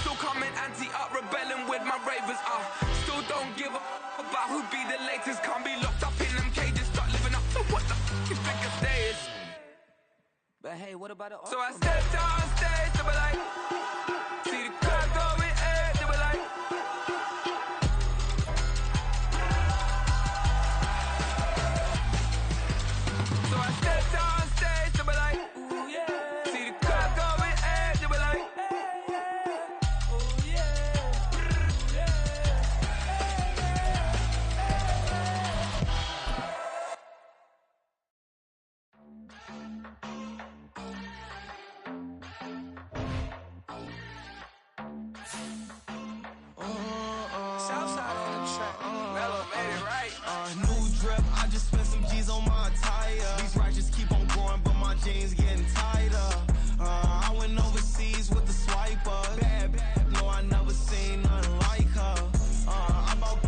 Still coming anti-up, rebelling with my ravers, still don't give a about who be the latest. Can't be locked up in them cages, start living up to what the is biggest day is. But hey, what about it? So I stepped out on stage, they were like, see the crowd going air, they were like, so I stepped out on stage, they were like, ooh yeah, see the crowd going air, they were like, ooh yeah, Southside on the track, Mellow made it right. New drip, I just spent some G's on my attire. These righteous keep on growing, but my jeans getting tighter. I went overseas with the swiper. Bad, no, I never seen nothing like her. I bought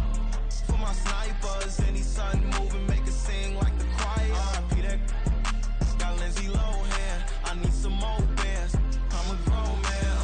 for my snipers. Any sun moving, make it sing like the choir. RIP that got Lindsay Lohan. I need some more bands. I'm a grown man.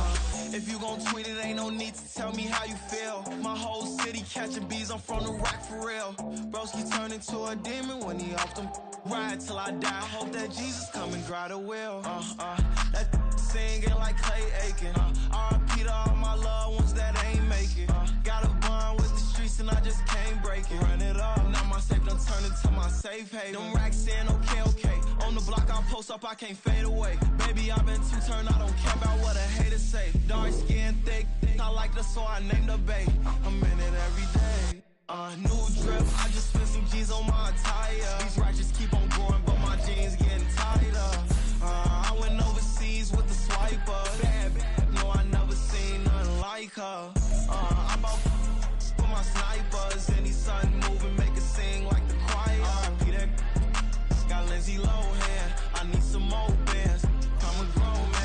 If you gon' tweet it, ain't no need to tell me how you feel. My whole city catching bees, I'm from the rack for real. Broski turned into a demon when he off them. Ride till I die, hope that Jesus come and grab the wheel. That singing like Clay Aiken. RIP to all my loved ones that ain't make it. Got a bond with the streets and I just can't break it. Run it up, now my safe done turned into my safe haven. Them racks in, okay. On the block I post up, I can't fade away. Baby, I've been too turned, I don't care about what a hater say. Dark skin, thick, I like the so I named the bae. I'm in it every day. New drip, I just spent some G's on my attire. These righteous keep on growing, but my jeans getting tighter. I went overseas with the swiper. Bad, no, I never seen nothing like her. I bought for my snipers. Any sun moving, make it sing like the choir. RIP that got Lindsay Lohan. I need some more bands. I'm a grown man.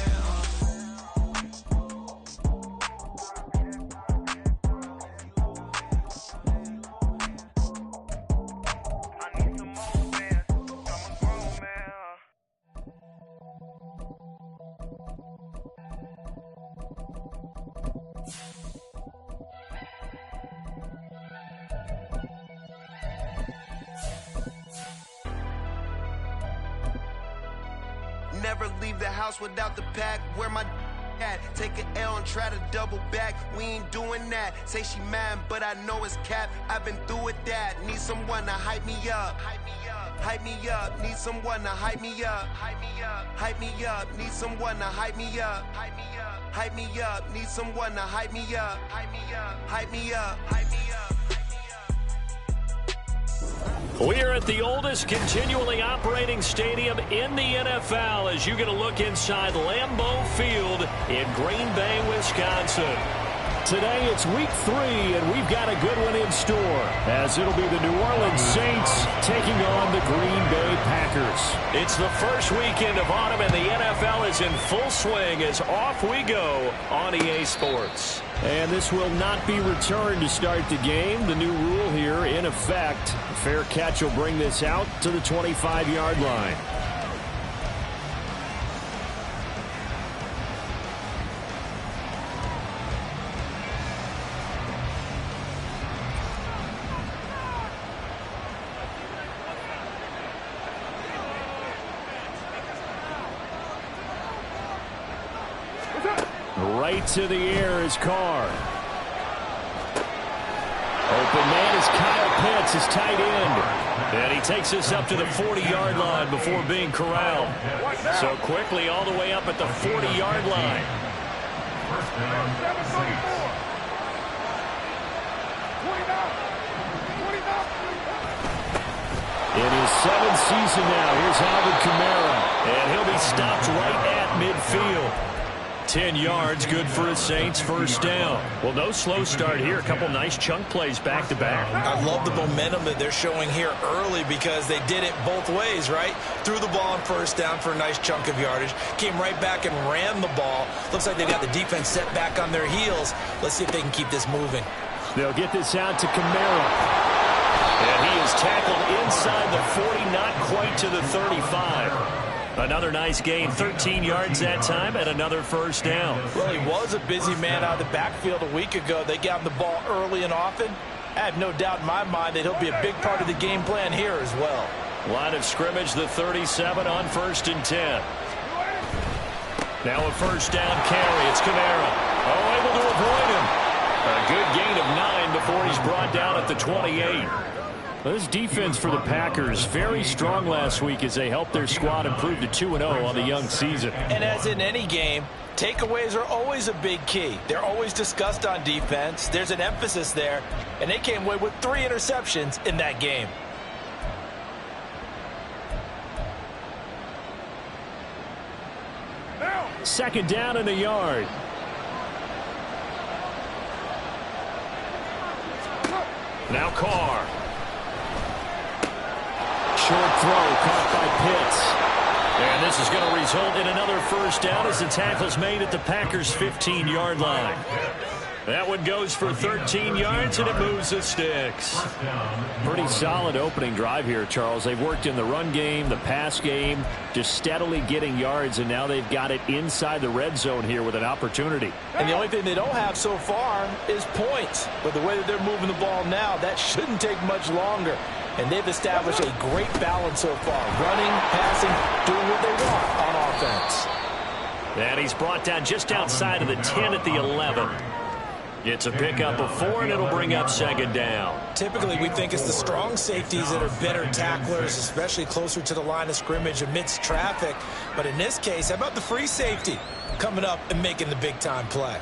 Never leave the house without the pack. Where my at? Take an L and try to double back. We ain't doing that. Say she mad, but I know it's cap. I've been through with that. Need someone to hype me up. Hype me up. Need someone to hype me up. Hype me up. Need someone to hype me up. Hype me up. Need someone to hype me up. Hype me up. Hype me up. Hype me up. We're at the oldest continually operating stadium in the NFL as you get a look inside Lambeau Field in Green Bay, Wisconsin. Today it's week 3, and we've got a good one in store as it'll be the New Orleans Saints taking on the Green Bay Packers. It's the first weekend of autumn, and the NFL is in full swing as off we go on EA Sports. And this will not be returned to start the game. The new rule here in effect. A fair catch will bring this out to the 25-yard line. Right to the air is Carr. Open man is Kyle Pitts, his tight end. And he takes us up to the 40-yard line before being corralled. So quickly all the way up at the 40-yard line. In his 7th season now, here's Alvin Kamara. And he'll be stopped right at midfield. 10 yards, good for the Saints, first down. Well, no slow start here. A couple nice chunk plays back-to-back. I love the momentum that they're showing here early because they did it both ways, right? Threw the ball on first down for a nice chunk of yardage. Came right back and ran the ball. Looks like they got the defense set back on their heels. Let's see if they can keep this moving. They'll get this out to Kamara. And he is tackled inside the 40, not quite to the 35. Another nice gain, 13 yards that time, and another first down. Well, he was a busy man out of the backfield a week ago. They got him the ball early and often. I have no doubt in my mind that he'll be a big part of the game plan here as well. Line of scrimmage, the 37 on 1st and 10. Now a first down carry. It's Kamara. Oh, able to avoid him. A good gain of 9 before he's brought down at the 28. This defense for the Packers, very strong last week as they helped their squad improve to 2-0 on the young season. And as in any game, takeaways are always a big key. They're always discussed on defense. There's an emphasis there, and they came away with 3 interceptions in that game. Second down in the yard. Now Carr. Short throw caught by Pitts. And this is going to result in another first down as the tackle's made at the Packers' 15-yard line. That one goes for 13 yards, and it moves the sticks. Pretty solid opening drive here, Charles. They've worked in the run game, the pass game, just steadily getting yards, and now they've got it inside the red zone here with an opportunity. And the only thing they don't have so far is points. But the way that they're moving the ball now, that shouldn't take much longer. And they've established a great balance so far. Running, passing, doing what they want on offense. And he's brought down just outside of the 10 at the 11. It's a pickup of 4, and it'll bring up second down. Typically, we think it's the strong safeties that are better tacklers, especially closer to the line of scrimmage amidst traffic. But in this case, how about the free safety coming up and making the big-time play?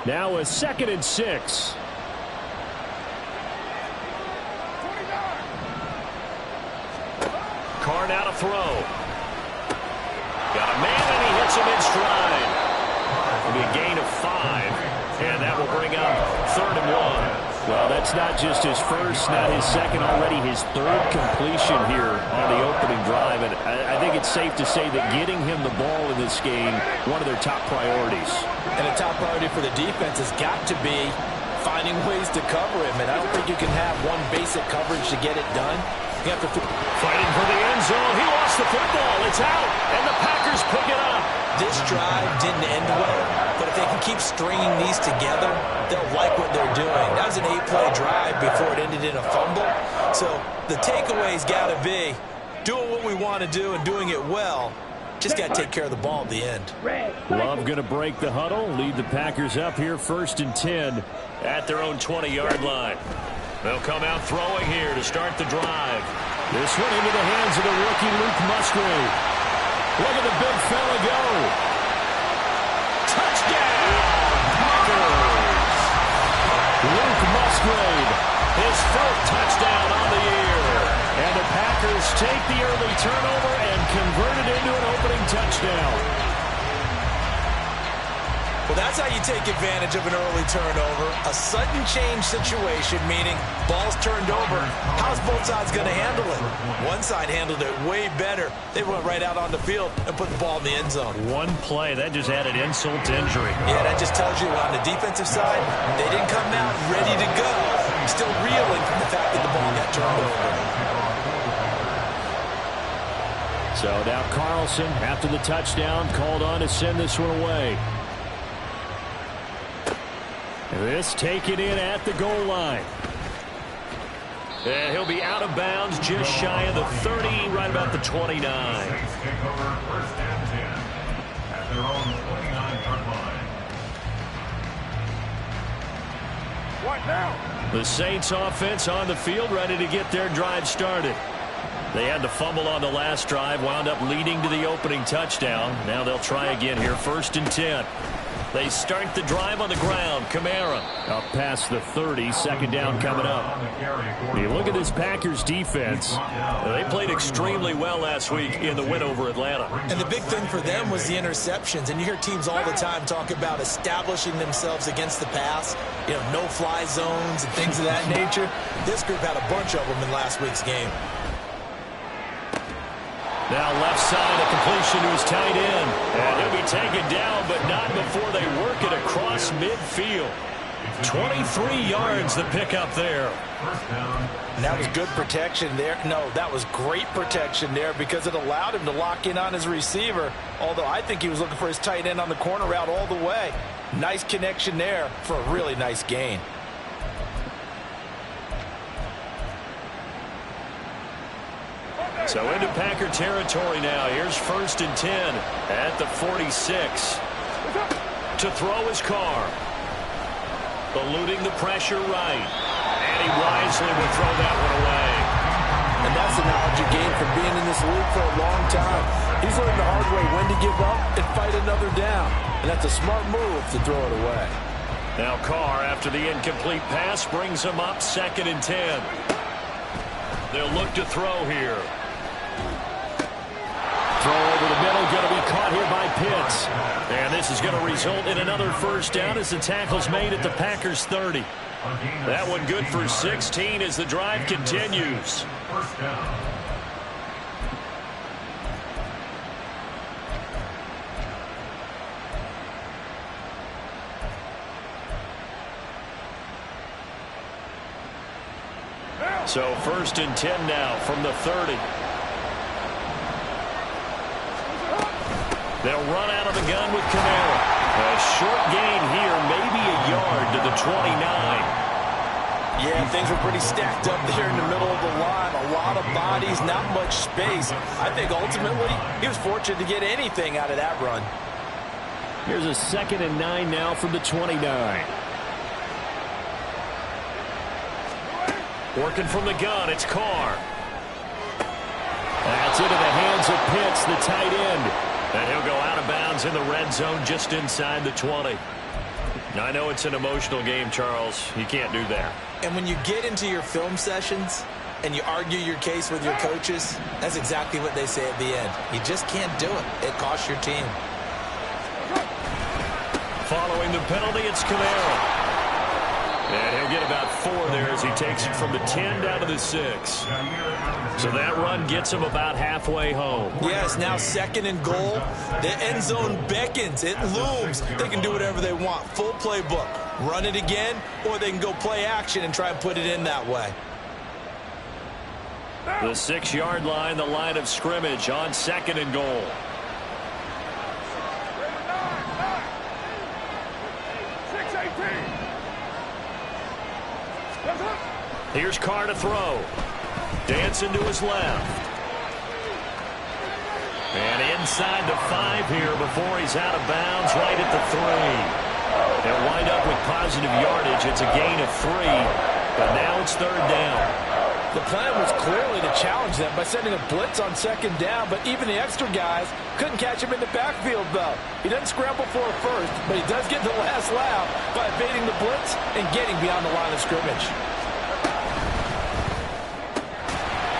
Now a 2nd and 6. Carr now to throw. Got a man, and he hits him in stride. It'll be a gain of 5, and that will bring up 3rd and 1. Well, that's not just his first, not his second, already his 3rd completion here on the opening drive. And I think it's safe to say that getting him the ball in this game, one of their top priorities. And a top priority for the defense has got to be finding ways to cover him. And I don't think you can have one basic coverage to get it done. You have to fighting for the end zone. He lost the football. It's out, and the Packers pick it up. This drive didn't end well, but if they can keep stringing these together, they'll like what they're doing. That was an 8-play drive before it ended in a fumble. So the takeaway's got to be doing what we want to do and doing it well. Just got to take care of the ball at the end. Love going to break the huddle, lead the Packers up here 1st and 10 at their own 20-yard line. They'll come out throwing here to start the drive. This one into the hands of the rookie Luke Musgrave. Look at the big fella go. Touchdown, Packers! Luke Musgrave, his 4th touchdown on the year. And the Packers take the early turnover and convert it into an opening touchdown. Well, that's how you take advantage of an early turnover. A sudden change situation, meaning ball's turned over. How's both sides going to handle it? One side handled it way better. They went right out on the field and put the ball in the end zone. One play, that just added insult to injury. Yeah, that just tells you on the defensive side, they didn't come out ready to go. Still reeling from the fact that the ball got turned over. So now Carlson, after the touchdown, called on to send this one away. This taken in at the goal line. And he'll be out of bounds just shy of the 30, right about the 29. What now? The Saints offense on the field, ready to get their drive started. They had the fumble on the last drive, wound up leading to the opening touchdown. Now they'll try again here, 1st and 10. They start the drive on the ground. Kamara up past the 30. 2nd down coming up. You look at this Packers defense. They played extremely well last week in the win over Atlanta. And the big thing for them was the interceptions. And you hear teams all the time talk about establishing themselves against the pass. You know, no-fly zones and things of that nature. This group had a bunch of them in last week's game. Now left side, a completion to his tight end. And he'll be taken down, but not before they work it across midfield. 23 yards the pickup there. And that was good protection there. No, that was great protection there because it allowed him to lock in on his receiver, although I think he was looking for his tight end on the corner route all the way. Nice connection there for a really nice gain. So into Packer territory now. Here's 1st and 10 at the 46. To throw his Carr. Eluding the pressure right. And he wisely will throw that one away. And that's the knowledge you gain from being in this league for a long time. He's learned the hard way when to give up and fight another down. And that's a smart move to throw it away. Now Carr, after the incomplete pass, brings him up 2nd and 10. They'll look to throw here. Throw over the middle, going to be caught here by Pitts. And this is going to result in another 1st down as the tackle's made at the Packers 30. That one good for 16 as the drive continues. So 1st and 10 now from the 30. They'll run out of the gun with Kamara. A short gain here, maybe a yard to the 29. Yeah, things were pretty stacked up there in the middle of the line. A lot of bodies, not much space. I think ultimately he was fortunate to get anything out of that run. Here's a 2nd and 9 now from the 29. Working from the gun, it's Carr. That's into the hands of Pitts, the tight end. And he'll go out of bounds in the red zone just inside the 20. Now, I know it's an emotional game, Charles. You can't do that. And when you get into your film sessions and you argue your case with your coaches, that's exactly what they say at the end. You just can't do it. It costs your team. Following the penalty, it's Kamara. And he'll get about 4 there as he takes it from the 10 down to the 6. So that run gets him about halfway home. Yes, now 2nd and goal. The end zone beckons. It looms. They can do whatever they want. Full playbook. Run it again, or they can go play action and try and put it in that way. The 6-yard line, the line of scrimmage on 2nd and goal. Here's Carr to throw. Dancing to his left. And inside the 5 here before he's out of bounds right at the 3. They'll wind up with positive yardage. It's a gain of 3. But now it's 3rd down. The plan was clearly to challenge them by sending a blitz on 2nd down, but even the extra guys couldn't catch him in the backfield, though. He doesn't scramble for a first, but he does get the last laugh by evading the blitz and getting beyond the line of scrimmage.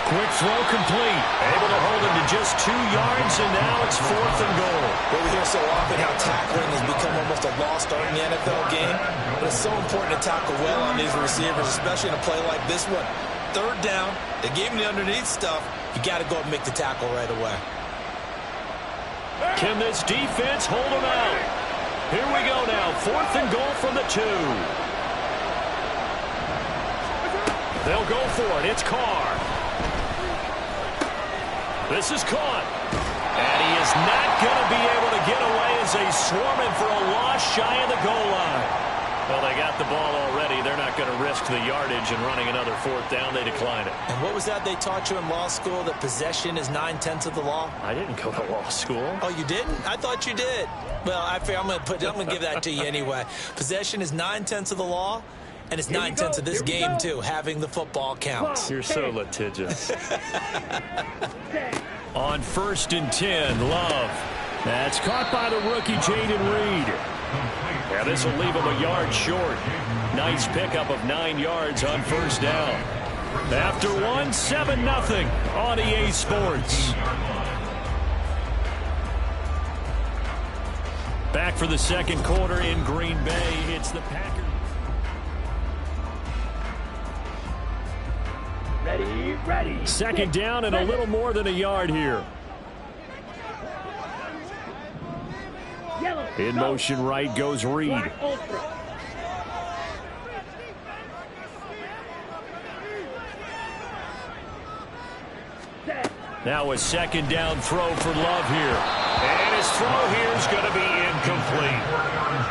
Quick throw complete. Able to hold him to just 2 yards, and now it's 4th and goal. Well, we hear so often how tackling has become almost a lost art in the NFL game, but it's so important to tackle well on these receivers, especially in a play like this one. 3rd down, they gave him the underneath stuff. You got to go and make the tackle right away. Can this defense hold him out? Here we go now. 4th and goal from the 2. They'll go for it. It's Carr. This is caught. And he is not going to be able to get away as they swarm him for a loss shy of the goal line. Well, they got the ball already. They're not going to risk the yardage and running another 4th down. They decline it. And what was that they taught you in law school, that possession is 9/10 of the law? I didn't go to law school. Oh, you didn't? I thought you did. Well, I'm going to give that to you anyway. Possession is 9/10 of the law. And it's 9/10 of this game, too, having the football count. You're so litigious. On 1st and 10, Love. That's caught by the rookie, Jaden Reed. Yeah, this will leave him a yard short. Nice pickup of 9 yards on 1st down. After 1, 7-0 on EA Sports. Back for the 2nd quarter in Green Bay. It's the Packers. Ready. 2nd down and a little more than a yard here. In motion right goes Reed. Now a second down throw for Love here. And his throw here is going to be incomplete.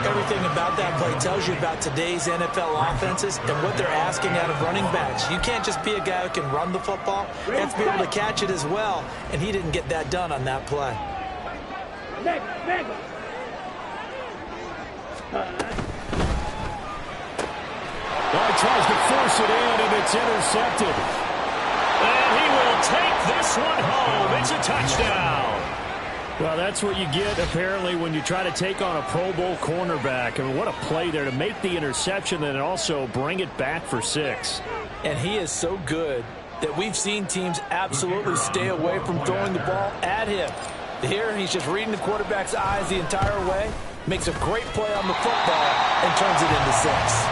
Everything about that play tells you about today's NFL offenses and what they're asking out of running backs. You can't just be a guy who can run the football. You have to be able to catch it as well, and he didn't get that done on that play. He tries to force it in, and it's intercepted. And he will take this one home. It's a touchdown. Well, that's what you get, apparently, when you try to take on a Pro Bowl cornerback. I mean, what a play there to make the interception and also bring it back for 6. And he is so good that we've seen teams absolutely stay away from throwing the ball at him. Here, he's just reading the quarterback's eyes the entire way, makes a great play on the football, and turns it into 6.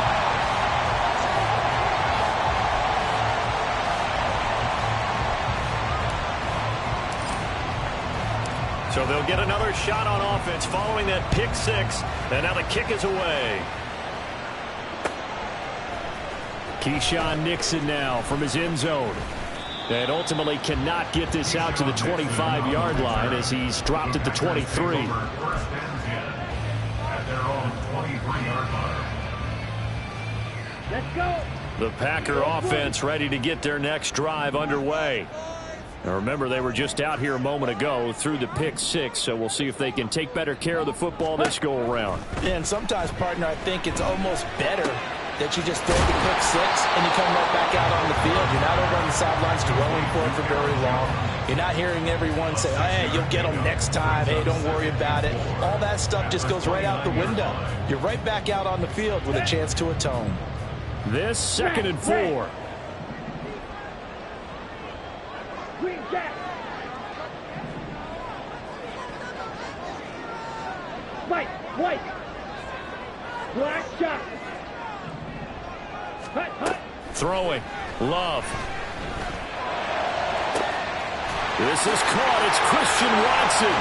So they'll get another shot on offense following that pick 6. And now the kick is away. Keyshawn Nixon now from his end zone. And ultimately cannot get this out to the 25-yard line as he's dropped at the 23. Let's go. The Packer offense ready to get their next drive underway. Now remember, they were just out here a moment ago through the pick 6, so we'll see if they can take better care of the football this go-around. And sometimes, partner, I think it's almost better that you just throw the pick 6 and you come right back out on the field. You're not over on the sidelines dwelling for it for very long. You're not hearing everyone say, hey, you'll get them next time. Hey, don't worry about it. All that stuff just goes right out the window. You're right back out on the field with a chance to atone. This 2nd and 4. Green jack. White. Black shot. Hut. Throwing. Love. This is caught. It's Christian Watson.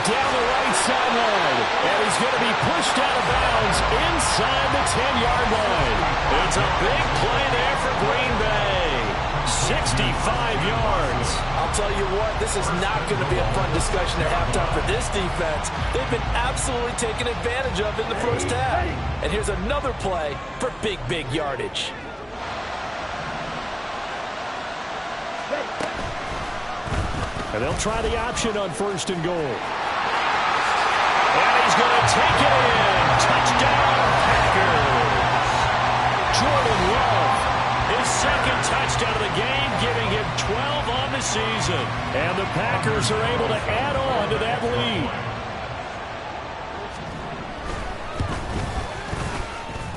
Down the right sideline. And he's going to be pushed out of bounds inside the 10-yard line. It's a big play there for Green Bay. 65 yards. I'll tell you what, this is not going to be a fun discussion at halftime for this defense. They've been absolutely taken advantage of in the first half. And here's another play for big yardage. And they'll try the option on 1st and goal. And he's going to take it in. Touchdown, Packers. Jordan Love, his 2nd touchdown of the game, giving him 12 on the season. And the Packers are able to add on to that lead.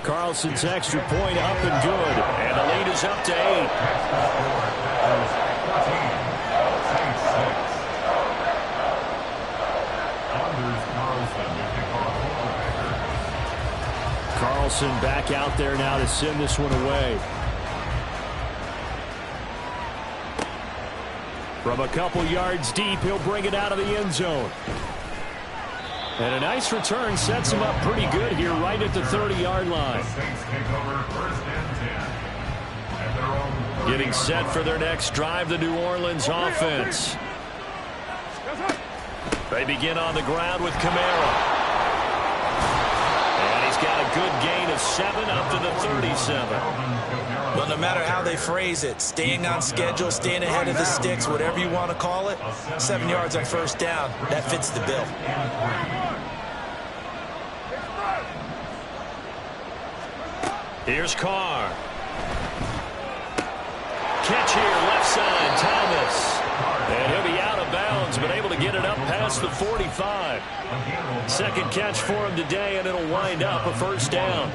Carlson's extra point up and good. And the lead is up to 8. Carlson back out there now to send this one away. From a couple yards deep, he'll bring it out of the end zone. And a nice return sets him up pretty good here right at the 30-yard line. Getting set for their next drive, the New Orleans offense. They begin on the ground with Kamara. And he's got a good gain of 7 up to the 37. Well, no matter how they phrase it, staying on schedule, staying ahead of the sticks, whatever you want to call it, 7 yards on 1st down, that fits the bill. Here's Carr. Catch here, left side, Thomas. And he'll be out of bounds, but able to get it up past the 45. 2nd catch for him today, and it'll wind up a 1st down.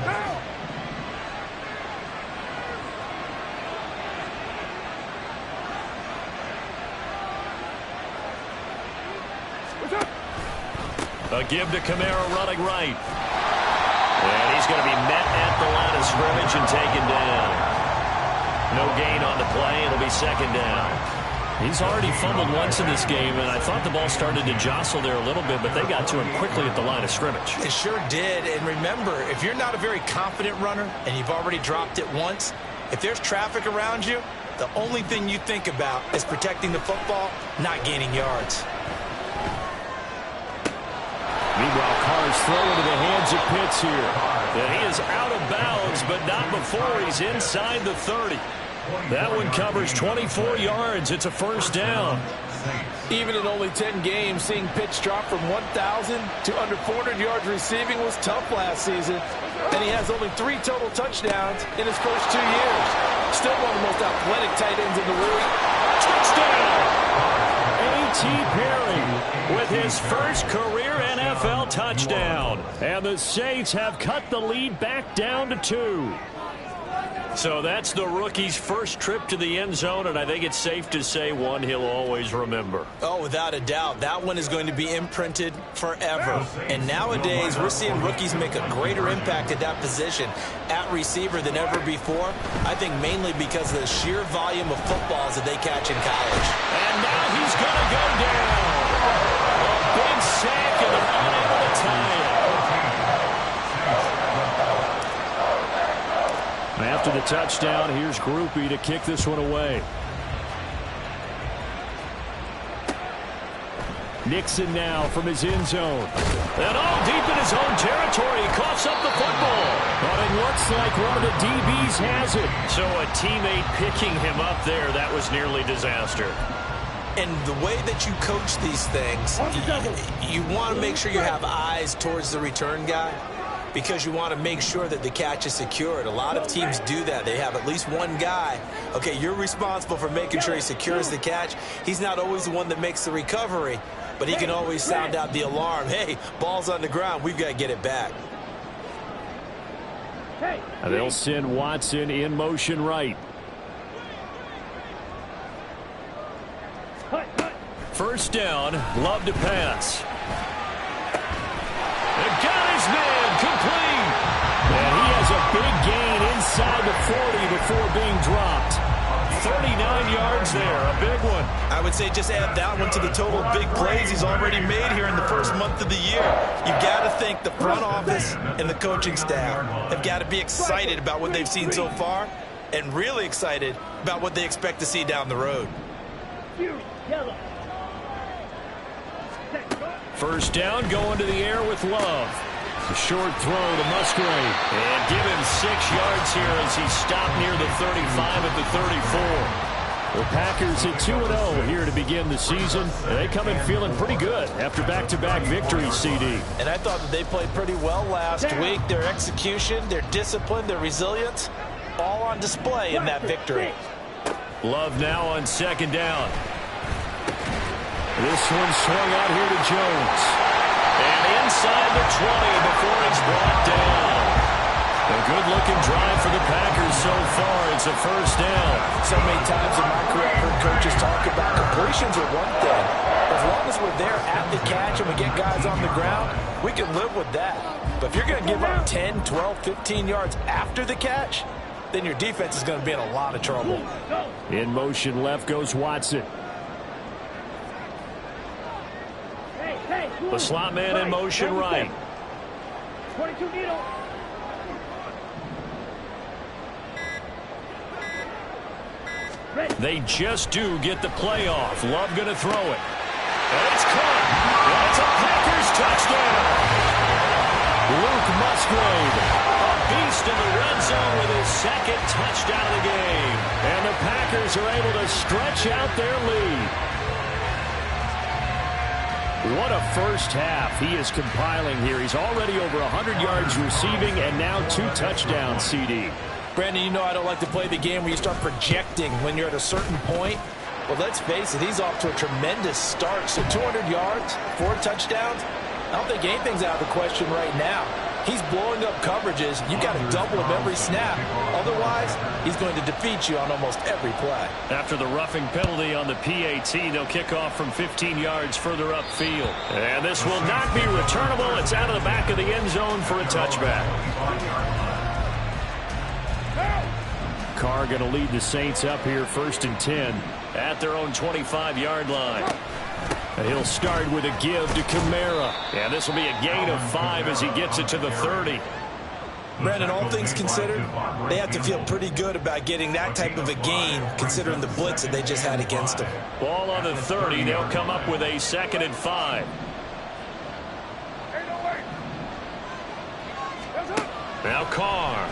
A give to Kamara running right. And he's going to be met at the line of scrimmage and taken down. No gain on the play. It'll be 2nd down. He's already fumbled once in this game, and I thought the ball started to jostle there a little bit, but they got to him quickly at the line of scrimmage. It sure did. And remember, if you're not a very confident runner and you've already dropped it once, if there's traffic around you, The only thing you think about is protecting the football, not gaining yards. Meanwhile, Carr's throw into the hands of Pitts here. And he is out of bounds, but not before he's inside the 30. That one covers 24 yards. It's a first down. Even in only 10 games, seeing Pitts drop from 1,000 to under 400 yards receiving was tough last season. And he has only 3 total touchdowns in his first 2 years. Still one of the most athletic tight ends in the league. Touchdown! A.T. Perry with his first career NFL touchdown. And the Saints have cut the lead back down to 2. So that's the rookie's first trip to the end zone, and I think it's safe to say one he'll always remember. Oh, without a doubt. That one is going to be imprinted forever. And nowadays, we're seeing rookies make a greater impact at that position at receiver than ever before. I think mainly because of the sheer volume of footballs that they catch in college. And now he's going to go down. A big sack, and they're unable to tie it. After the touchdown, here's Groupie to kick this one away. Nixon now from his end zone. And all deep in his own territory. He coughs up the football. But it looks like one of the DBs has it. So a teammate picking him up there, that was nearly disaster. And the way that you coach these things, you want to make sure you have eyes towards the return guy, because you want to make sure that the catch is secured. A lot of teams do that. They have at least one guy. Okay, you're responsible for making sure he secures the catch. He's not always the one that makes the recovery, but he can always sound out the alarm. Hey, ball's on the ground. We've got to get it back. And they'll send Watson in motion right. First down, Love to pass. And got his man complete. And he has a big gain inside the 40 before being dropped. 39 yards there, a big one. I would say just add that one to the total of big plays he's already made here in the first month of the year. You've got to think the front office and the coaching staff have got to be excited about what they've seen so far and really excited about what they expect to see down the road. First down, going to the air with Love. A short throw to Musgrave. And give him 6 yards here as he stopped near the 35 at the 34. The Packers at 2-0 here to begin the season. And they come in feeling pretty good after back-to-back victories, CD. And I thought that they played pretty well last week. Their execution, their discipline, their resilience, all on display in that victory. Love now on second down. This one swung out here to Jones. And inside the 20 before it's brought down. A good-looking drive for the Packers so far. It's a first down. So many times in my career I've heard coaches talk about completions are one thing. As long as we're there at the catch and we get guys on the ground, we can live with that. But if you're going to give up 10, 12, 15 yards after the catch, then your defense is going to be in a lot of trouble. In motion left goes Watson. The slot man in motion right. 22 needle. They just do get the play off. Love going to throw it. And it's caught. And it's a Packers touchdown. Luke Musgrave, a beast in the red zone with his second touchdown of the game. And the Packers are able to stretch out their lead. What a first half he is compiling here. He's already over 100 yards receiving and now 2 touchdowns, CD. Brandon, you know I don't like to play the game where you start projecting when you're at a certain point. Well, let's face it, he's off to a tremendous start. So 200 yards, 4 touchdowns. I don't think anything's out of the question right now. He's blowing up coverages. You've got to double him every snap. Otherwise, he's going to defeat you on almost every play. After the roughing penalty on the PAT, they'll kick off from 15 yards further upfield. And this will not be returnable. It's out of the back of the end zone for a touchback. Carr going to lead the Saints up here 1st and 10 at their own 25-yard line. And he'll start with a give to Kamara. And this will be a gain of 5 as he gets it to the 30. Brandon, all things considered, they have to feel pretty good about getting that type of a gain, considering the blitz that they just had against them. Ball on the 30. They'll come up with a 2nd and 5. Now Carr.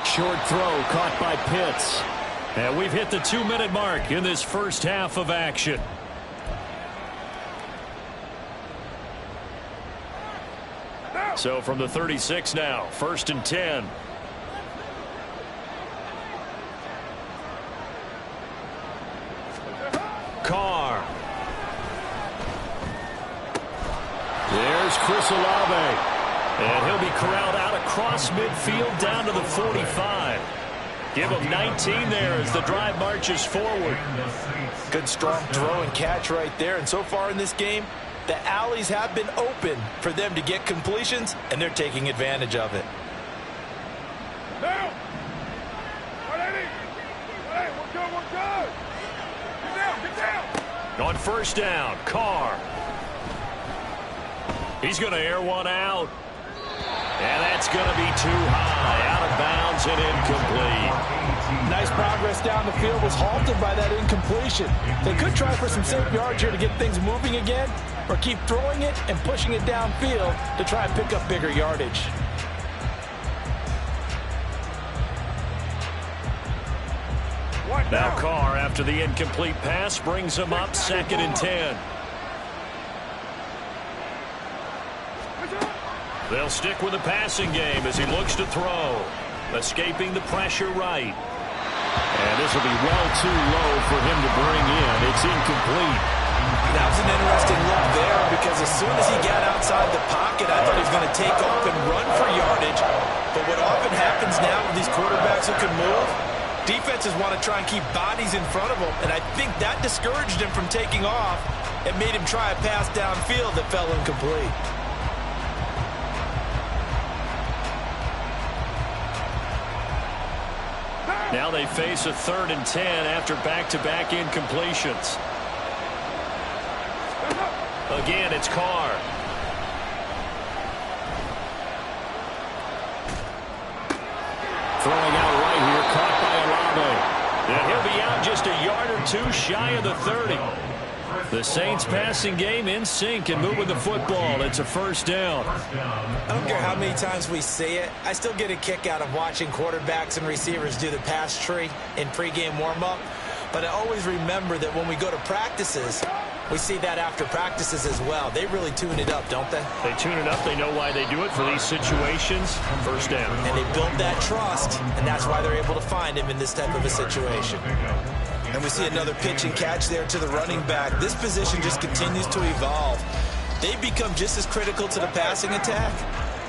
Short throw caught by Pitts. And we've hit the 2-minute mark in this first half of action. So from the 36 now, 1st and 10. Carr. There's Chris Olave. And he'll be corralled out across midfield down to the 45. Give him 19 there as the drive marches forward. Good strong throw and catch right there. And so far in this game, the alleys have been open for them to get completions, and they're taking advantage of it. Now! We're good! Get down! On 1st down, Carr. He's going to air one out. And that's going to be too high, out of bounds and incomplete. Nice progress down the field, was halted by that incompletion. They could try for some safe yards here to get things moving again, or keep throwing it and pushing it downfield to try and pick up bigger yardage. Now Carr, after the incomplete pass, brings him up 2nd and 10. They'll stick with the passing game as he looks to throw. Escaping the pressure right. And this will be well too low for him to bring in. It's incomplete. That was an interesting look there because as soon as he got outside the pocket, I thought he was going to take off and run for yardage. But what often happens now with these quarterbacks who can move, defenses want to try and keep bodies in front of them. And I think that discouraged him from taking off and made him try a pass downfield that fell incomplete. Now they face a 3rd and 10 after back-to-back incompletions. Again, it's Carr. Throwing out right here, caught by Olave. And he'll be out just a yard or two shy of the 30. The Saints passing game in sync and moving the football. It's a 1st down. I don't care how many times we say it. I still get a kick out of watching quarterbacks and receivers do the pass tree in pregame warm-up. But I always remember that when we go to practices, we see that after practices as well. They really tune it up, don't they? They tune it up. They know why they do it for these situations. 1st down. And they build that trust, and that's why they're able to find him in this type of a situation. And we see another pitch and catch there to the running back. This position just continues to evolve. They've become just as critical to the passing attack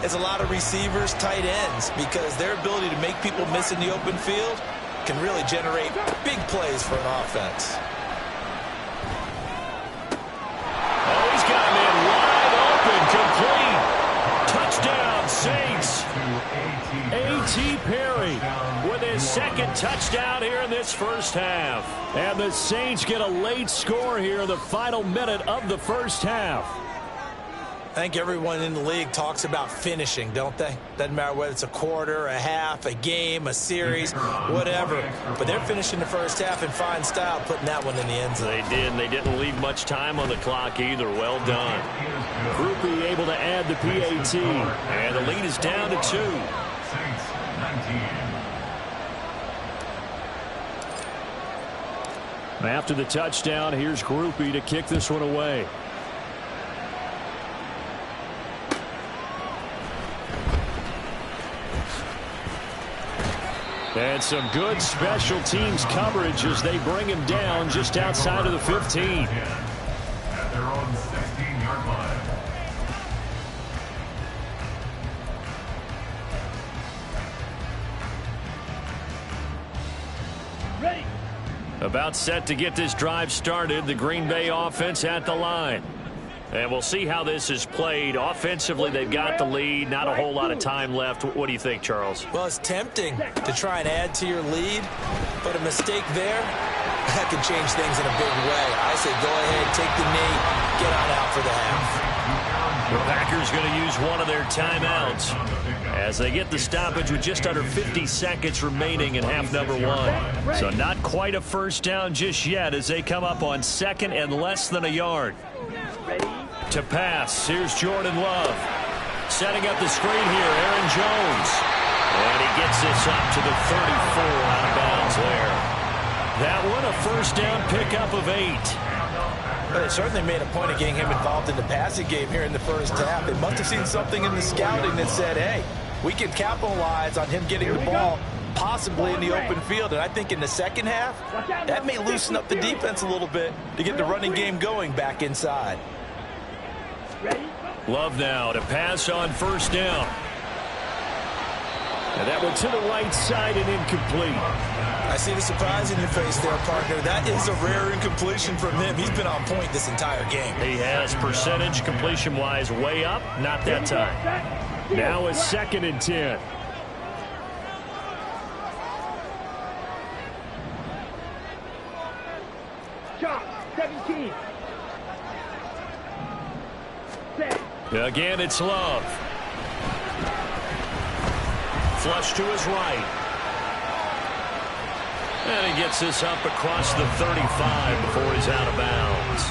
as a lot of receivers, tight ends, because their ability to make people miss in the open field can really generate big plays for an offense. Oh, he's got him in wide open, complete. Touchdown, Saints. A.T. Perry with his 2nd touchdown here in this first half. And the Saints get a late score here in the final minute of the first half. I think everyone in the league talks about finishing, don't they? Doesn't matter whether it's a quarter, a half, a game, a series, whatever. But they're finishing the first half in fine style, putting that one in the end zone. They did, and they didn't leave much time on the clock either. Well done. Groupie able to add the PAT, and the lead is down to 2. After the touchdown, here's Groupie to kick this one away. And some good special teams coverage as they bring him down just outside of the 15. At their own 16-yard line. Ready. About set to get this drive started. The Green Bay offense at the line. And we'll see how this is played. Offensively, they've got the lead. Not a whole lot of time left. What do you think, Charles? Well, it's tempting to try and add to your lead, but a mistake there, that could change things in a big way. I say go ahead, take the knee, get on out for the half. The Packers going to use one of their timeouts as they get the stoppage with just under 50 seconds remaining in half number one. So not quite a first down just yet as they come up on second and less than a yard. To pass, here's Jordan Love. Setting up the screen here, Aaron Jones. And he gets this up to the 34 out of bounds there. That one a first down pickup of 8. Well, they certainly made a point of getting him involved in the passing game here in the first half. They must have seen something in the scouting that said, hey, we can capitalize on him getting the ball possibly in the open field. And I think in the second half, that may loosen up the defense a little bit to get the running game going back inside. Love now to pass on first down. And that one to the right side and incomplete. I see the surprise in your face there, partner. That is a rare incompletion from him. He's been on point this entire game. He has percentage completion-wise way up. Not that time. Now it's 2nd and 10. Chop, 17. Again, it's Love. Flush to his right. And he gets this up across the 35 before he's out of bounds.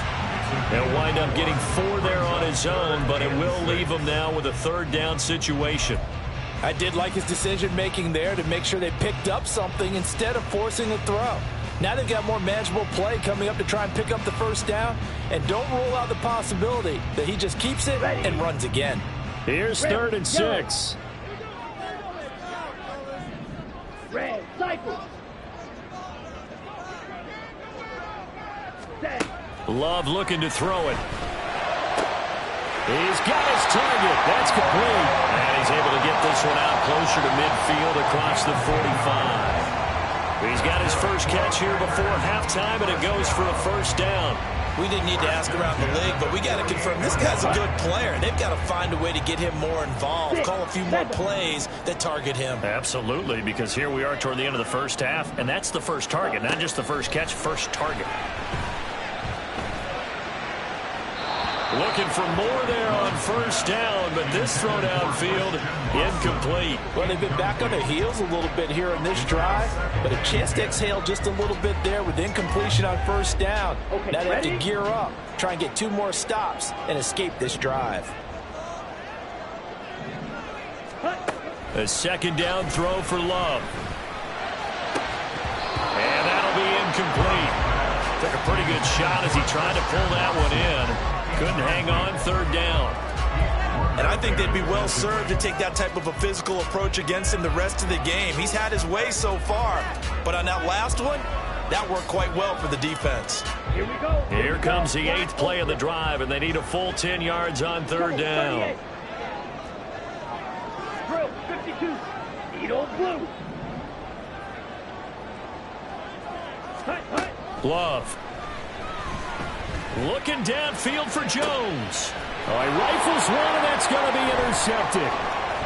He'll wind up getting 4 there on his own, but it will leave him now with a 3rd down situation. I did like his decision-making there to make sure they picked up something instead of forcing a throw. Now they've got more manageable play coming up to try and pick up the first down. And don't rule out the possibility that he just keeps it and runs again. Here's 3rd and 6. Red, cycle. Love looking to throw it. He's got his target. That's complete. And he's able to get this one out closer to midfield across the 45. He's got his first catch here before halftime, and it goes for a first down. We didn't need to ask around the league, but we got to confirm this guy's a good player. They've got to find a way to get him more involved, call a few more plays that target him. Absolutely, because here we are toward the end of the first half, and that's the first target, not just the first catch, first target. Looking for more there on first down, but this throw downfield incomplete. Well, they've been back on their heels a little bit here on this drive, but a chance to exhale just a little bit there with incompletion on first down. Now they have to gear up, try and get 2 more stops and escape this drive. A 2nd down throw for Love. And that'll be incomplete. Took a pretty good shot as he tried to pull that one in. Couldn't hang on, 3rd down. And I think they'd be well served to take that type of a physical approach against him the rest of the game. He's had his way so far, but on that last one, that worked quite well for the defense. Here we go. Here comes the 8th play of the drive, and they need a full 10 yards on 3rd down. Drill, 52. Eat old blue. Love. Looking downfield for Jones. Oh, he rifles one, and that's going to be intercepted.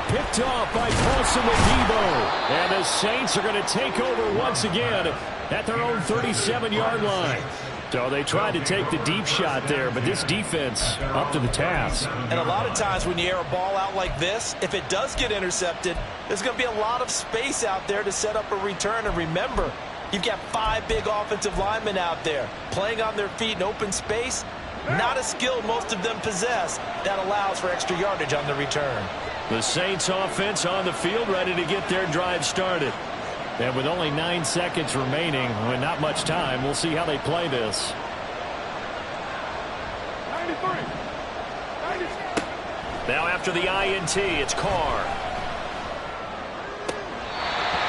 Picked off by Paulson Adebo. And the Saints are going to take over once again at their own 37-yard line. So they tried to take the deep shot there, but this defense up to the task. And a lot of times when you air a ball out like this, if it does get intercepted, there's going to be a lot of space out there to set up a return. And remember, you've got 5 big offensive linemen out there playing on their feet in open space. Not a skill most of them possess that allows for extra yardage on the return. The Saints offense on the field ready to get their drive started. And with only 9 seconds remaining, with not much time, we'll see how they play this. 93. Now after the INT, it's Carr.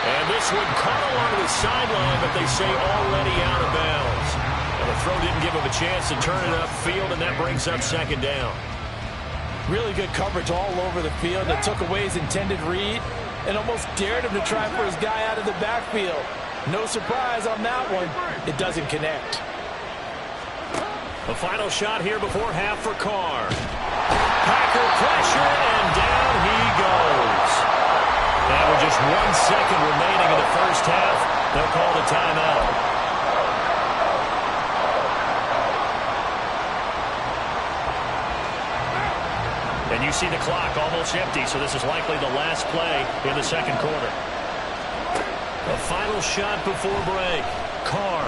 And this one caught along the sideline, but they say already out of bounds. And the throw didn't give him a chance to turn it upfield, and that brings up 2nd down. Really good coverage all over the field. They took away his intended read and almost dared him to try for his guy out of the backfield. No surprise on that one. It doesn't connect. The final shot here before half for Carr. Packer pressure, and down he goes. And with just 1 second remaining in the first half, they'll call the timeout. And you see the clock almost empty, so this is likely the last play in the second quarter. A final shot before break. Carr.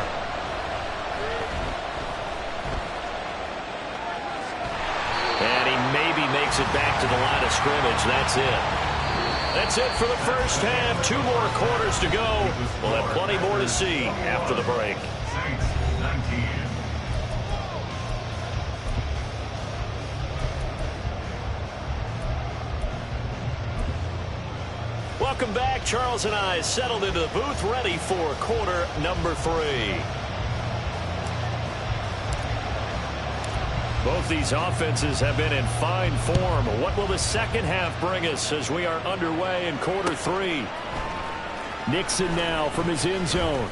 And he maybe makes it back to the line of scrimmage. That's it. That's it for the first half. 2 more quarters to go. We'll have plenty more to see after the break. Saints 19. Welcome back. Charles and I settled into the booth, ready for quarter number 3. Both these offenses have been in fine form. What will the second half bring us as we are underway in quarter 3? Nixon now from his end zone.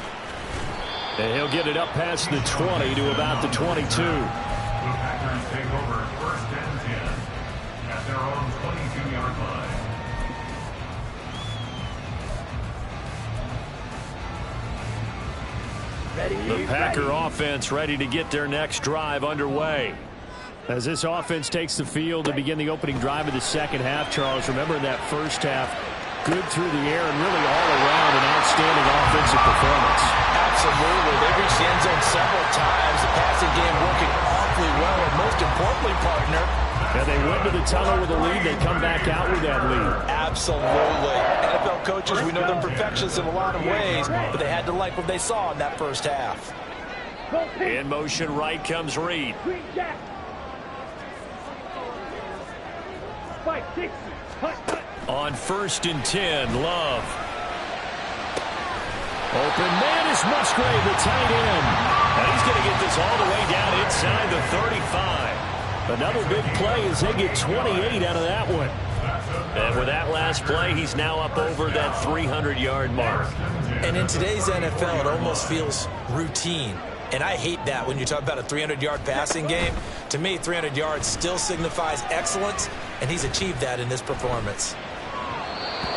And he'll get it up past the 20 to about the 22. The Packers take over 1st and 10 at their own 22-yard line. The Packer offense ready to get their next drive underway. As this offense takes the field to begin the opening drive of the second half, Charles, remember in that first half, good through the air and really all around an outstanding offensive performance. Absolutely. They reached the end zone several times. The passing game working awfully well, and most importantly, partner, and they went to the tunnel with a lead. They come back out with that lead. Absolutely. NFL coaches, we know they're perfectionists in a lot of ways, but they had to like what they saw in that first half. In motion right comes Reed. On 1st and 10, Love. Open man is Musgrave, the tight end. And he's going to get this all the way down inside the 35. Another big play as they get 28 out of that one. And with that last play, he's now up over that 300-yard mark. And in today's NFL, it almost feels routine. And I hate that when you talk about a 300-yard passing game. To me, 300 yards still signifies excellence, and he's achieved that in this performance.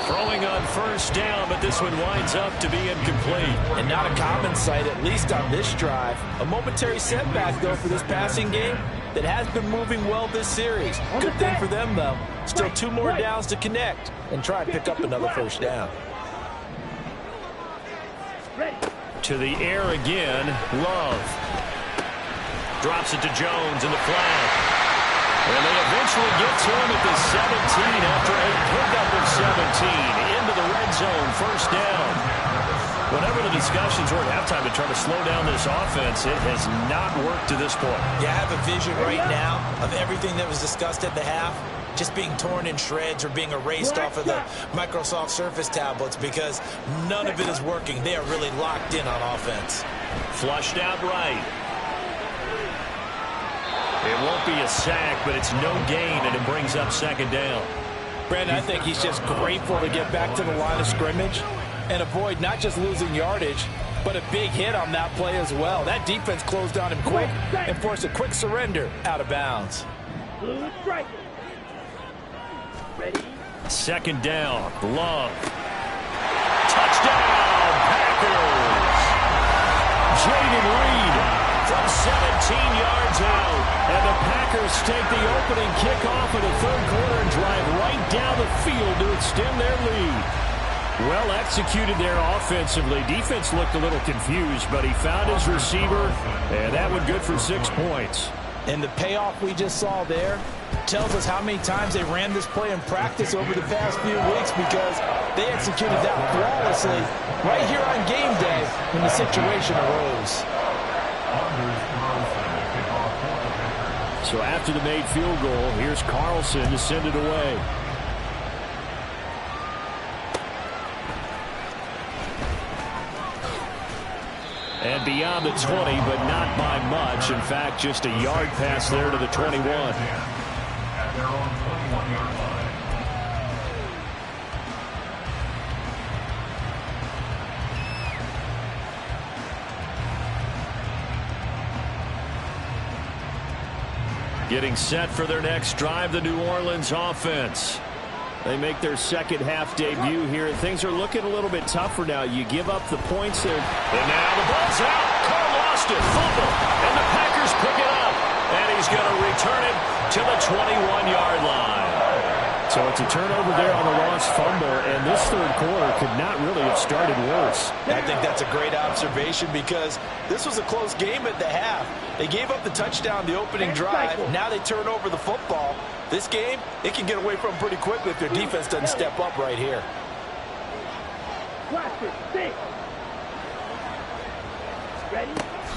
Throwing on 1st down, but this one winds up to be incomplete. And not a common sight, at least on this drive. A momentary setback, though, for this passing game that has been moving well this series. Good thing for them, though. Still 2 more downs to connect and try and pick up another 1st down. To the air again, Love. Drops it to Jones in the flag. And they eventually get to him at the 17 after a pickup of 17. Into the red zone, 1st down. Whenever the discussions were at halftime to try to slow down this offense, it has not worked to this point. Yeah, I have a vision right now of everything that was discussed at the half just being torn in shreds or being erased off of the Microsoft Surface tablets because none of it is working. They are really locked in on offense. Flushed out right. It won't be a sack, but it's no gain, and it brings up 2nd down. Brandon, I think he's just grateful to get back to the line of scrimmage and avoid not just losing yardage, but a big hit on that play as well. That defense closed on him quick and forced a quick surrender out of bounds. 2nd down, Love. Touchdown, Packers! Jaden Reed from 17 yards out. And the Packers take the opening kickoff of the 3rd quarter and drive right down the field to extend their lead. Well executed there offensively. Defense looked a little confused, but he found his receiver, and that one good for 6 points. And the payoff we just saw there tells us how many times they ran this play in practice over the past few weeks because they executed that flawlessly right here on game day when the situation arose. So after the made field goal, here's Carlson to send it away. And beyond the 20, but not by much. In fact, just a yard pass there to the 21. At their own 21-yard line. Getting set for their next drive, the New Orleans offense. They make their second half debut here. Things are looking a little bit tougher now. You give up the points there. And now the ball's out. Carr lost it. Fumble. And the Packers pick it up. And he's going to return it to the 21-yard line. So it's a turnover there on the lost fumble, and this third quarter could not really have started worse. I think that's a great observation because this was a close game at the half. They gave up the touchdown the opening drive. Now they turn over the football. This game, it can get away from pretty quickly if their defense doesn't step up right here. Ready?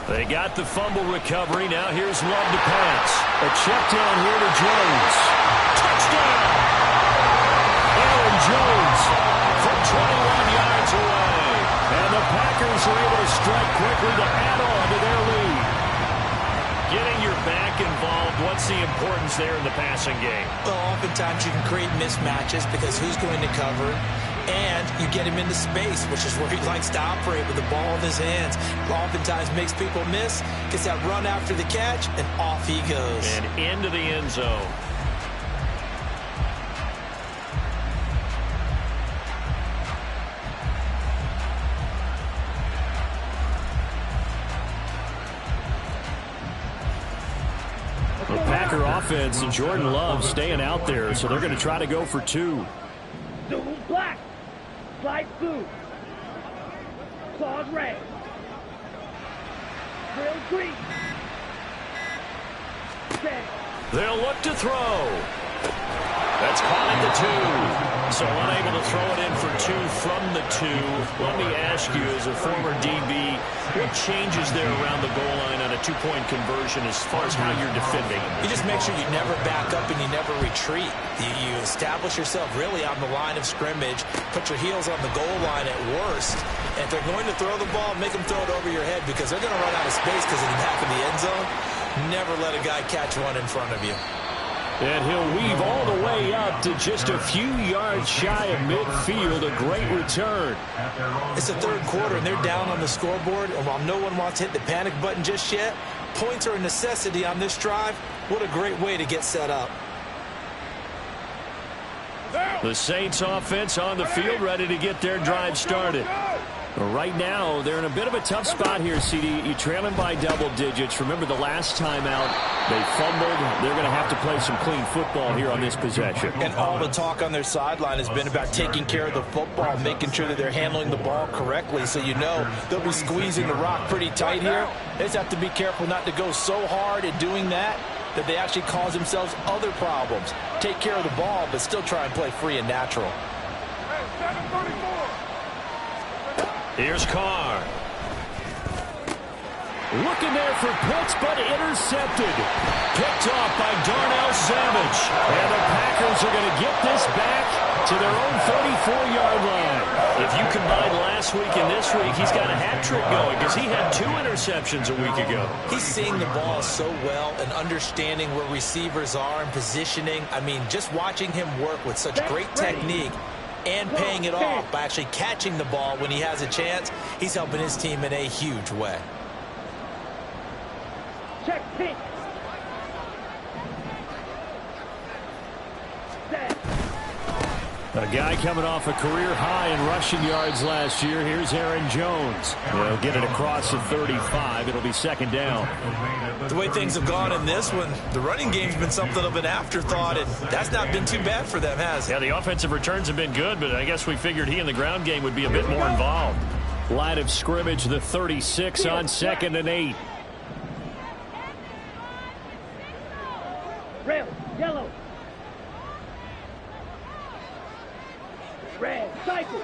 They got the fumble recovery. Now here's Love to pass. A check down here to Jones. Touchdown! Aaron Jones from 21 yards away. And the Packers are able to strike quickly to add on to their lead. Getting your back involved, what's the importance there in the passing game? Well, oftentimes you can create mismatches because who's going to cover it? And you get him into space, which is where he likes to operate with the ball in his hands. Oftentimes makes people miss, gets that run after the catch, and off he goes. And into the end zone. The Packer offense and Jordan Love staying out there, so they're going to try to go for two. Zulu black. Slide blue. Claws red. Drill green. Set. They'll look to throw. That's caught at the 2. So unable to throw it in for 2 from the 2. Let me ask you, as a former DB, what changes there around the goal line on a 2-point conversion as far as how you're defending? You just make sure you never back up and you never retreat. You establish yourself really on the line of scrimmage, put your heels on the goal line at worst, and if they're going to throw the ball, make them throw it over your head because they're going to run out of space because of the back of the end zone. Never let a guy catch one in front of you. And he'll weave all the way up to just a few yards shy of midfield. A great return. It's the third quarter, and they're down on the scoreboard. And while no one wants to hit the panic button just yet, points are a necessity on this drive. What a great way to get set up. The Saints offense on the field, ready to get their drive started. Right now, they're in a bit of a tough spot here, CD. You're trailing by double digits. Remember the last time out, they fumbled. They're going to have to play some clean football here on this possession. And all the talk on their sideline has been about taking care of the football, making sure that they're handling the ball correctly. So you know they'll be squeezing the rock pretty tight here. They just have to be careful not to go so hard at doing that they actually cause themselves other problems. Take care of the ball, but still try and play free and natural. Here's Carr. Looking there for Pitts, but intercepted. Picked off by Darnell Savage. And the Packers are going to get this back to their own 34-yard line. If you combine last week and this week, he's got a hat trick going because he had 2 interceptions a week ago. He's seeing the ball so well and understanding where receivers are and positioning. I mean, just watching him work with such great technique and paying it off by actually catching the ball when he has a chance, he's helping his team in a huge way. Check pitch. Set. A guy coming off a career high in rushing yards last year. Here's Aaron Jones. They'll get it across the 35. It'll be second down. The way things have gone in this one, the running game's been something of an afterthought, and that's not been too bad for them, has it? Yeah, the offensive returns have been good, but I guess we figured he in the ground game would be a bit more involved. Line of scrimmage, the 36 on 2nd and 8. Red, yellow. Red, cycle.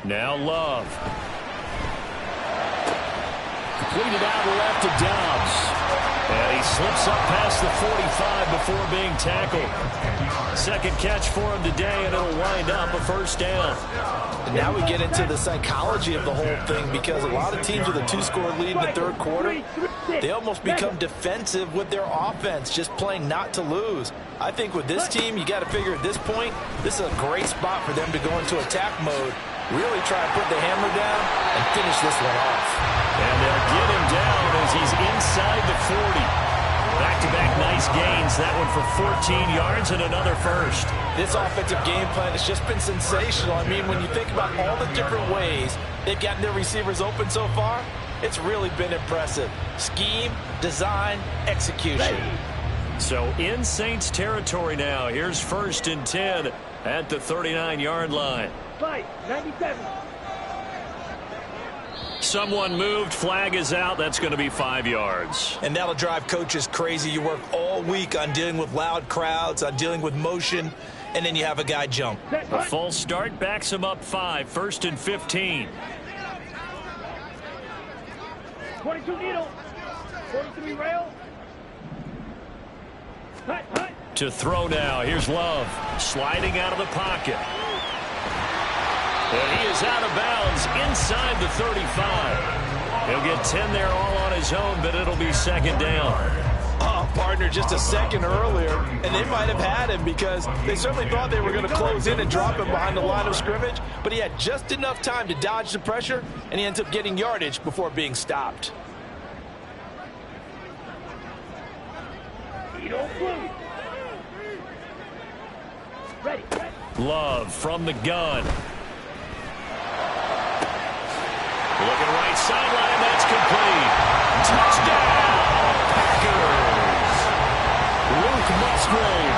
Now Love. Completed out left to Dobbs. And he slips up past the 45 before being tackled. Second catch for him today, and it'll wind up a first down. And now we get into the psychology of the whole thing because a lot of teams with a 2-score lead in the third quarter, they almost become defensive with their offense, just playing not to lose. I think with this team, you got to figure at this point, this is a great spot for them to go into attack mode, really try and put the hammer down and finish this one off. And they'll get him down as he's inside the 40. Back-to-back nice gains. That one for 14 yards and another first. This offensive game plan has just been sensational. I mean, when you think about all the different ways they've gotten their receivers open so far, It's really been impressive. Scheme, design, execution. So in Saints territory now. Here's 1st and 10 at the 39-yard line. Fight, 97. Someone moved. Flag is out. That's going to be 5 yards. And that'll drive coaches crazy. You work all week on dealing with loud crowds, on dealing with motion, and then you have a guy jump. A false start backs him up 5. 1st and 15. 22 needle. 43 rail. Hut, hut. To throw now. Here's Love. Sliding out of the pocket. And he is out of bounds inside the 35. He'll get 10 there all on his own, but it'll be 2nd down. Oh, partner, just a second earlier, and they might have had him because they certainly thought they were going to close in and drop him behind the line of scrimmage, but he had just enough time to dodge the pressure, and he ends up getting yardage before being stopped. Ready. Love from the gun. Looking right sideline, that's complete. Touchdown, Packers. Luke Musgrave,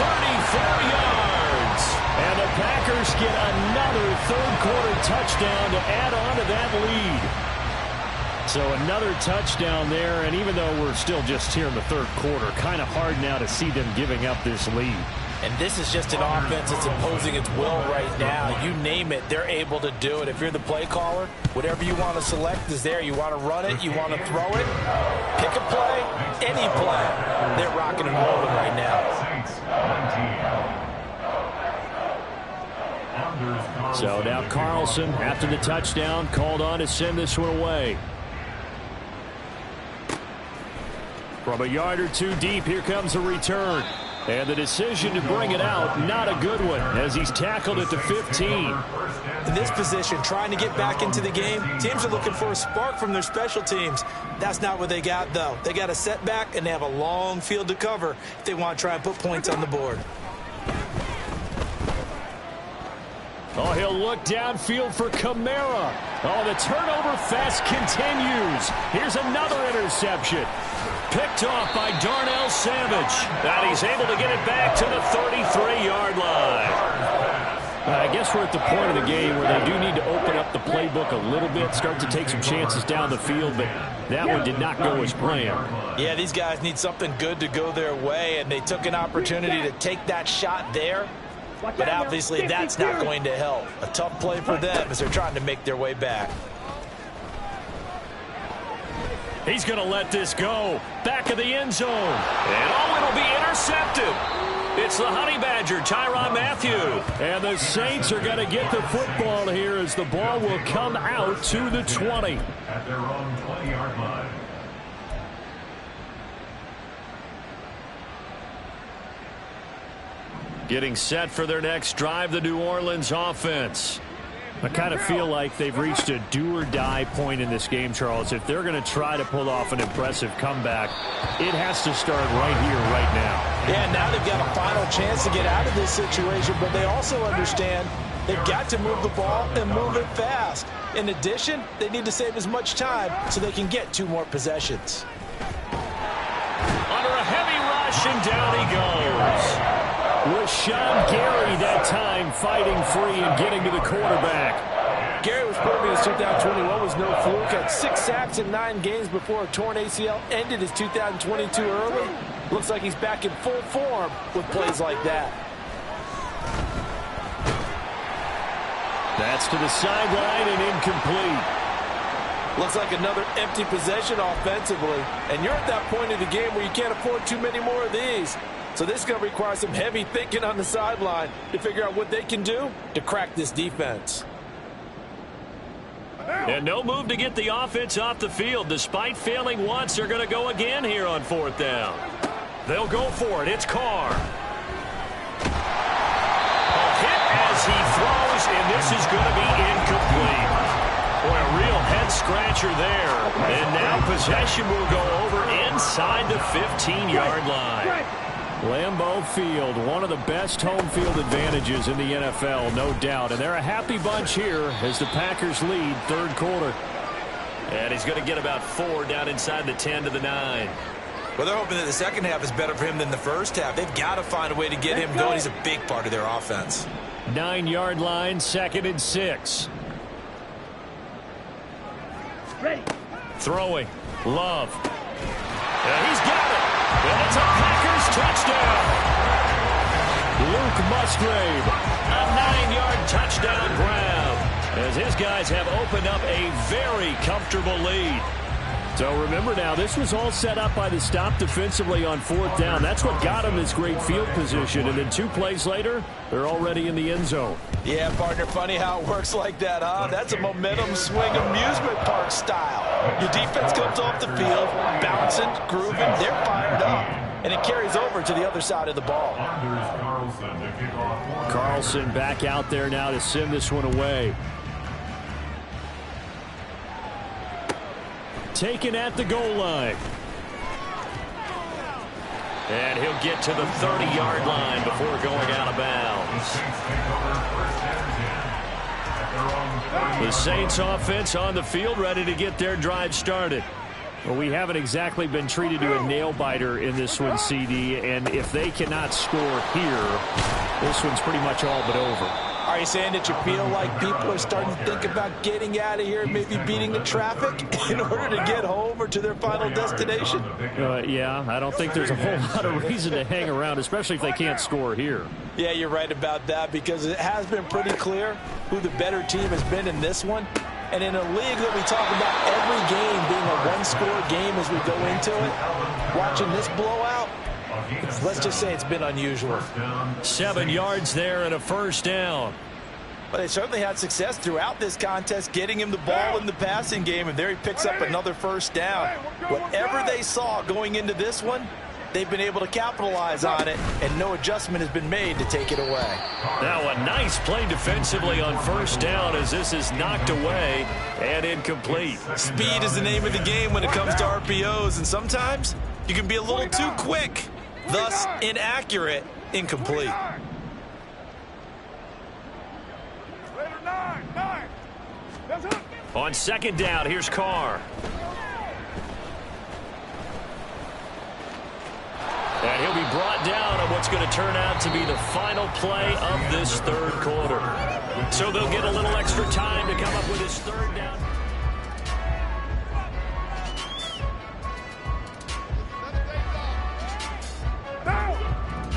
34 yards. And the Packers get another 3rd-quarter touchdown to add on to that lead. So another touchdown there, and even though we're still just here in the 3rd quarter, kind of hard now to see them giving up this lead. And this is just an offense that's imposing its will right now. You name it, they're able to do it. If you're the play caller, whatever you want to select is there. You want to run it, you want to throw it, pick a play, any play. They're rocking and rolling right now. So now Carlson, after the touchdown, called on to send this one away. From a yard or two deep, here comes a return. And the decision to bring it out, not a good one, as he's tackled at the 15. In this position, trying to get back into the game, teams are looking for a spark from their special teams. That's not what they got, though. They got a setback, and they have a long field to cover if they want to try and put points on the board. Oh, he'll look downfield for Kamara. Oh, the turnover fest continues. Here's another interception. Picked off by Darnell Savage. And he's able to get it back to the 33-yard line. I guess we're at the point of the game where they do need to open up the playbook a little bit, start to take some chances down the field, but that one did not go as planned. Yeah, these guys need something good to go their way, and they took an opportunity to take that shot there. But obviously that's not going to help. A tough play for them as they're trying to make their way back. He's going to let this go. Back of the end zone. And oh, it'll be intercepted. It's the Honey Badger, Tyrann Mathieu. And the Saints are going to get the football here as the ball will come out to the 20. At their own 20-yard line. Getting set for their next drive, the New Orleans offense. I kind of feel like they've reached a do-or-die point in this game, Charles. If they're going to try to pull off an impressive comeback, it has to start right here, right now. Yeah, now they've got a final chance to get out of this situation, but they also understand they've got to move the ball and move it fast. In addition, they need to save as much time so they can get 2 more possessions. Under a heavy rush, and down he goes. Rashawn Gary that time fighting free and getting to the quarterback. Gary was proven his 2021 was no fluke. Had 6 sacks in 9 games before a torn ACL ended his 2022 early. Looks like he's back in full form with plays like that. That's to the sideline and incomplete. Looks like another empty possession offensively. And you're at that point in the game where you can't afford too many more of these. So this is going to require some heavy thinking on the sideline to figure out what they can do to crack this defense. And no move to get the offense off the field. Despite failing once, they're going to go again here on 4th down. They'll go for it. It's Carr. A hit as he throws, and this is going to be incomplete. Boy, a real head-scratcher there. And now possession will go over inside the 15-yard line. Lambeau Field, one of the best home field advantages in the NFL, no doubt. And they're a happy bunch here as the Packers lead 3rd quarter. And he's going to get about 4 down inside the 10 to the 9. Well, they're hoping that the second half is better for him than the first half. They've got to find a way to get him going. He's a big part of their offense. 9-yard line, 2nd and 6. Ready. Throwing. Love. And he's got it. And it's a Packers touchdown. Luke Musgrave, a 9-yard touchdown grab, as his guys have opened up a very comfortable lead. So remember now, this was all set up by the stop defensively on 4th down. That's what got them this great field position. And then 2 plays later, they're already in the end zone. Yeah, partner, funny how it works like that, huh? That's a momentum swing amusement park style. Your defense comes off the field, bouncing, grooving, they're fired up. And it carries over to the other side of the ball. Carlson back out there now to send this one away. Taken at the goal line. And he'll get to the 30-yard line before going out of bounds. The Saints offense on the field, ready to get their drive started. Well, we haven't exactly been treated to a nail-biter in this one, CD, and if they cannot score here, this one's pretty much all but over. Are you saying that you feel like people are starting to think about getting out of here and maybe beating the traffic in order to get home or to their final destination? Yeah, I don't think there's a whole lot of reason to hang around, especially if they can't score here. Yeah, you're right about that, because it has been pretty clear who the better team has been in this one. And in a league that we talk about every game being a one-score game as we go into it, watching this blowout, let's just say it's been unusual. 7 yards there and a 1st down. But they certainly had success throughout this contest, getting him the ball in the passing game, and there he picks up another 1st down. Whatever they saw going into this one, they've been able to capitalize on it, and no adjustment has been made to take it away. Now a nice play defensively on 1st down as this is knocked away and incomplete. Speed is the name of the game when it comes to RPOs, and sometimes you can be a little too quick, thus inaccurate, incomplete. On 2nd down, here's Carr. And he'll be brought down on what's going to turn out to be the final play of this 3rd quarter. So they'll get a little extra time to come up with his 3rd down.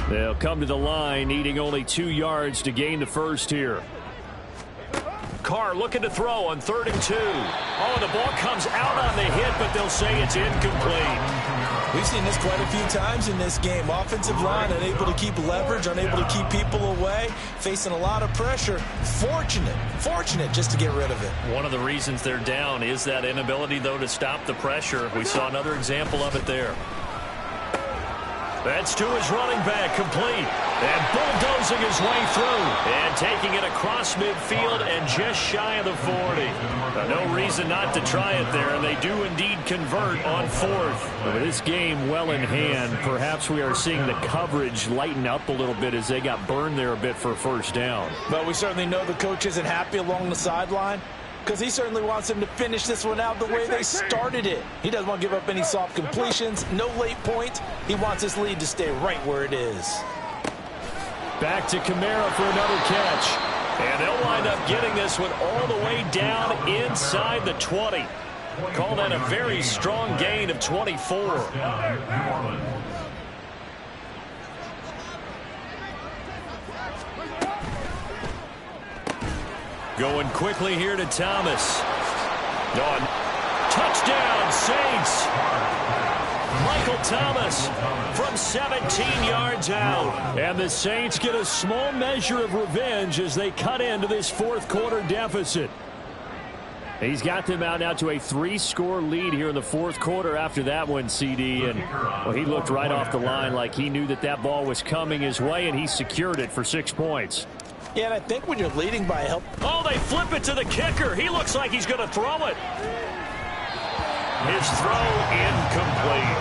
They'll come to the line, needing only 2 yards to gain the 1st here. Carr looking to throw on 3rd and 2. Oh, and the ball comes out on the hit, but they'll say it's incomplete. We've seen this quite a few times in this game. Offensive line unable to keep leverage, unable to keep people away, facing a lot of pressure. Fortunate just to get rid of it. One of the reasons they're down is that inability, though, to stop the pressure. We saw another example of it there. That's to his running back, complete. And bulldozing his way through. And taking it across midfield and just shy of the 40. No reason not to try it there, and they do indeed convert on 4th. With this game well in hand, perhaps we are seeing the coverage lighten up a little bit as they got burned there a bit for 1st down. But we certainly know the coach isn't happy along the sideline, because he certainly wants them to finish this one out the way they started it. He doesn't want to give up any soft completions, no late points. He wants his lead to stay right where it is. Back to Kamara for another catch. And they'll wind up getting this one all the way down inside the 20. Call that a very strong gain of 24. Going quickly here to Thomas. Touchdown, Saints. Michael Thomas from 17 yards out. And the Saints get a small measure of revenge as they cut into this 4th quarter deficit. He's got them out now to a 3-score lead here in the 4th quarter after that one, CD. And well, he looked right off the line like he knew that that ball was coming his way, and he secured it for 6 points. Yeah, and I think when you're leading by help. Oh, they flip it to the kicker. He looks like he's going to throw it. His throw incomplete.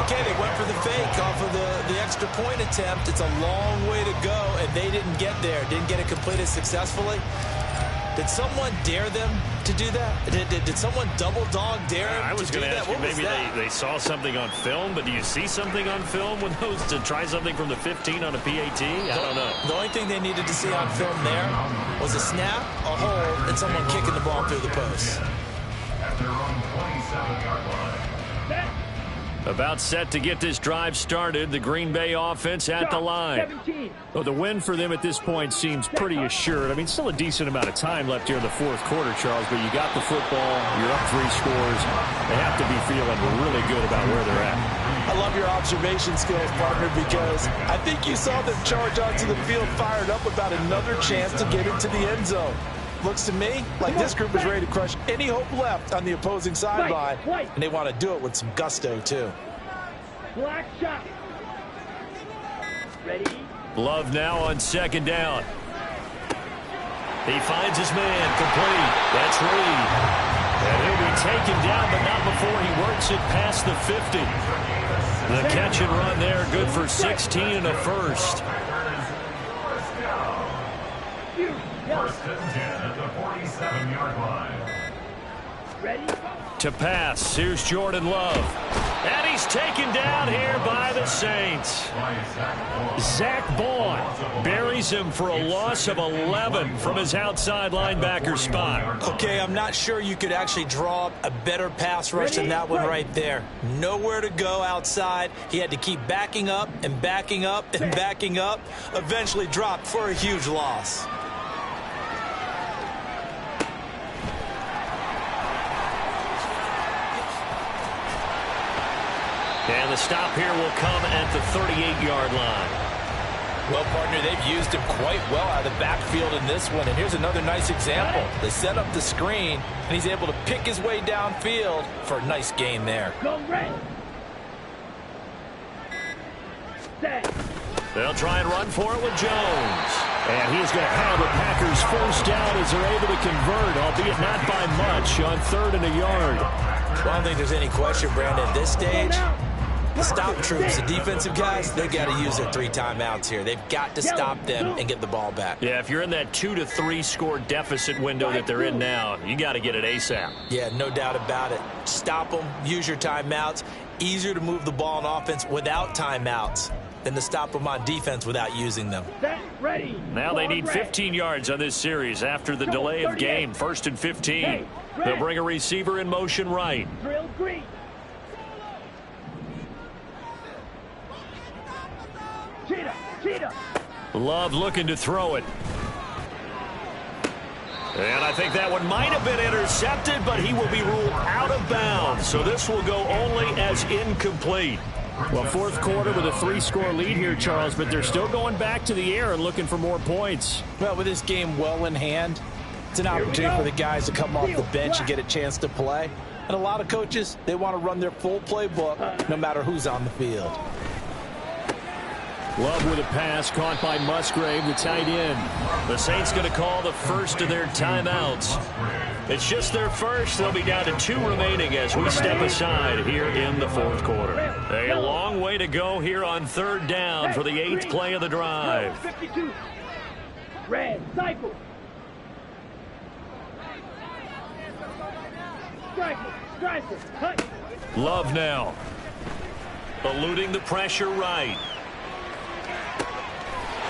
Okay, they went for the fake off of the extra point attempt. It's a long way to go, and they didn't get there. Didn't get it completed successfully. Did someone dare them to do that? Did someone double dog dare them? I was going to ask you, maybe they saw something on film, but do you see something on film with those to try something from the 15 on a PAT? I don't know. The only thing they needed to see on film there was a snap, a hold, and someone kicking the ball through the post. At their own 27-yard line. About set to get this drive started. The Green Bay offense at the line. Well, the win for them at this point seems pretty assured. I mean, still a decent amount of time left here in the fourth quarter, Charles, but you got the football. You're up 3 scores. They have to be feeling really good about where they're at. I love your observation skills, partner, because I think you saw them charge onto the field fired up about another chance to get into the end zone. Looks to me like this group is ready to crush any hope left on the opposing sideline, and they want to do it with some gusto, too. Black shot. Ready? Love now on second down. He finds his man complete. That's Reed. And he'll be taken down, but not before he works it past the 50. The catch and run there, good for 16 and a first. First and 10 at the 47-yard line. Ready? To pass, here's Jordan Love. And he's taken down here by the Saints. Zach Bond buries him for a loss of 11 from his outside linebacker spot. Okay, I'm not sure you could actually draw up a better pass rush than that one right there. Nowhere to go outside. He had to keep backing up and backing up and backing up. Eventually dropped for a huge loss. And the stop here will come at the 38-yard line. Well, partner, they've used him quite well out of the backfield in this one. And here's another nice example. They set up the screen, and he's able to pick his way downfield for a nice gain there. Go red. Set. They'll try and run for it with Jones. And he's going to have the Packers first down as they're able to convert, albeit not by much, on 3rd and a yard. Well, I don't think there's any question, Brandon, at this stage. The stop troops, the defensive guys, they got to use their 3 timeouts here. They've got to stop them and get the ball back. Yeah, if you're in that 2 to 3 score deficit window that they're in now, you got to get it ASAP. Yeah, no doubt about it. Stop them, use your timeouts. Easier to move the ball on offense without timeouts than to stop them on defense without using them. Ready. Now they need 15 yards on this series after the delay of game. 1st and 15. They'll bring a receiver in motion right. Drill green. Cheetah. Love looking to throw it. And I think that one might have been intercepted, but he will be ruled out of bounds. So this will go only as incomplete. Well, fourth quarter with a 3-score lead here, Charles, but they're still going back to the air and looking for more points. Well, with this game well in hand, it's an opportunity for the guys to come off the bench and get a chance to play. And a lot of coaches, they want to run their full playbook no matter who's on the field. Love with a pass caught by Musgrave, the tight end. The Saints going to call the first of their timeouts. It's just their first. They'll be down to 2 remaining as we step aside here in the fourth quarter. A long way to go here on 3rd down for the 8th play of the drive. 52. Red cycle. Striker. Cut. Love now. Eluding the pressure right.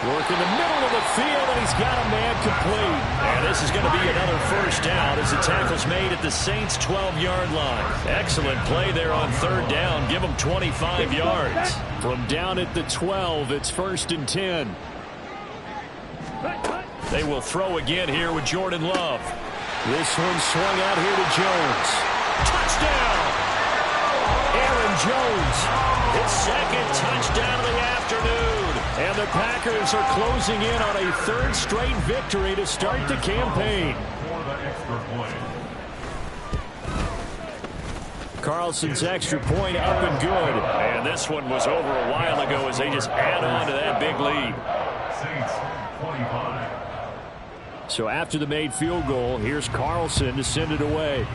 Work in the middle of the field, and he's got a man complete. And this is going to be another first down as the tackle's made at the Saints' 12-yard line. Excellent play there on 3rd down. Give them 25 yards. From down at the 12, it's 1st and 10. They will throw again here with Jordan Love. This one swung out here to Jones. Touchdown! Aaron Jones, his 2nd touchdown of the afternoon. And the Packers are closing in on a 3rd straight victory to start the campaign. For the extra point. Carlson's extra point up and good. And this one was over a while ago as they just add on to that big lead. Saints 25. So after the made field goal, here's Carlson to send it away.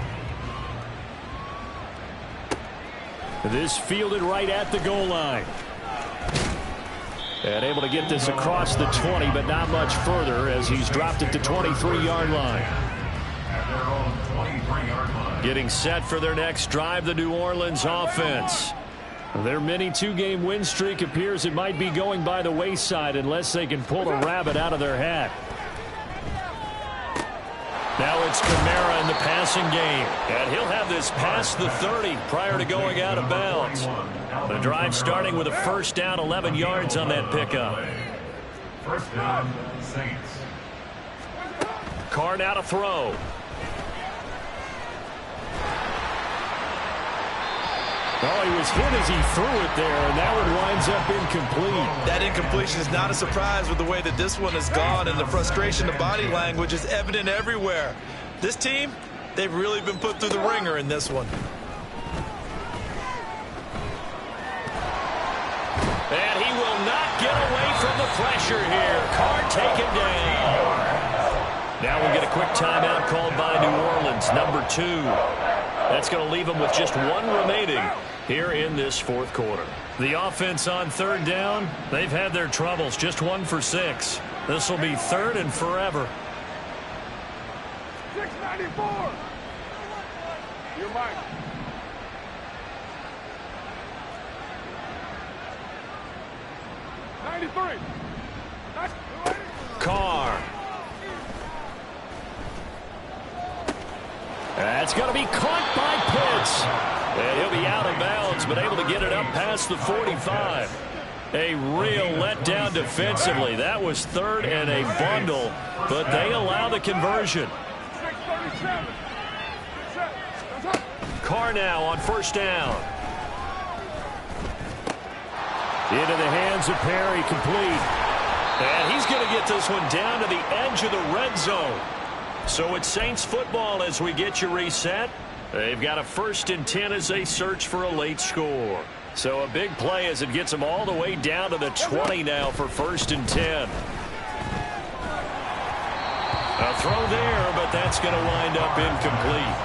This fielded right at the goal line. And able to get this across the 20, but not much further as he's dropped it to 23-yard line. At their own 23-yard line. Getting set for their next drive, the New Orleans offense. Their mini two-game win streak appears it might be going by the wayside unless they can pull a rabbit out of their hat. Now it's Kamara in the passing game. And he'll have this past the 30 prior to going out of bounds. The drive starting with a first down, 11 yards on that pickup. First down, Saints. Carr now to throw. Oh, he was hit as he threw it there, and that one winds up incomplete. That incompletion is not a surprise with the way that this one has gone, and the frustration of body language is evident everywhere. This team, they've really been put through the ringer in this one. And he will not get away from the pressure here. Carr taken down. Now we'll get a quick timeout called by New Orleans, number 2. That's going to leave them with just one remaining here in this fourth quarter. The offense on third down, they've had their troubles, just 1 for 6. This will be third and forever. 694. You're Mike. Carr. That's going to be caught by Pitts. And he'll be out of bounds, but able to get it up past the 45. A real letdown defensively. That was third and a bundle, but they allow the conversion. Carr now on first down. Into the hands of Perry, complete. And he's going to get this one down to the edge of the red zone. So it's Saints football as we get you reset. They've got a 1st and 10 as they search for a late score. So a big play as it gets them all the way down to the 20 now for 1st and 10. A throw there, but that's going to wind up incomplete.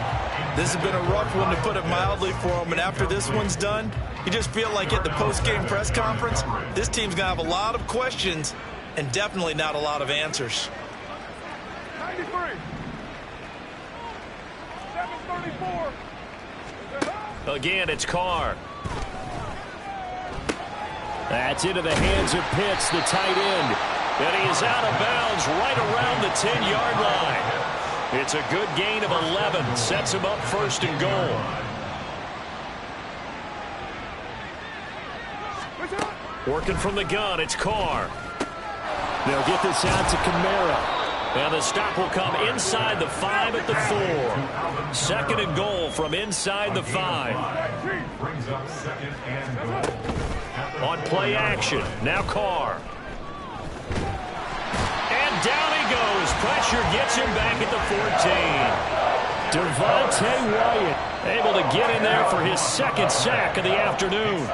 This has been a rough one, to put it mildly, for him. And after this one's done, you just feel like at the post-game press conference, this team's going to have a lot of questions and definitely not a lot of answers. 93. 734. Again, it's Carr. That's into the hands of Pitts, the tight end. And he is out of bounds right around the 10-yard line. It's a good gain of 11. Sets him up 1st and goal. Working from the gun, it's Carr. They'll get this out to Kamara. And the stop will come inside the 5 at the 4. 2nd and goal from inside the 5. Brings up 2nd and goal. On play action, now Carr. And down he goes. Pressure gets him back at the 14. Devontae Wyatt able to get in there for his 2nd sack of the afternoon.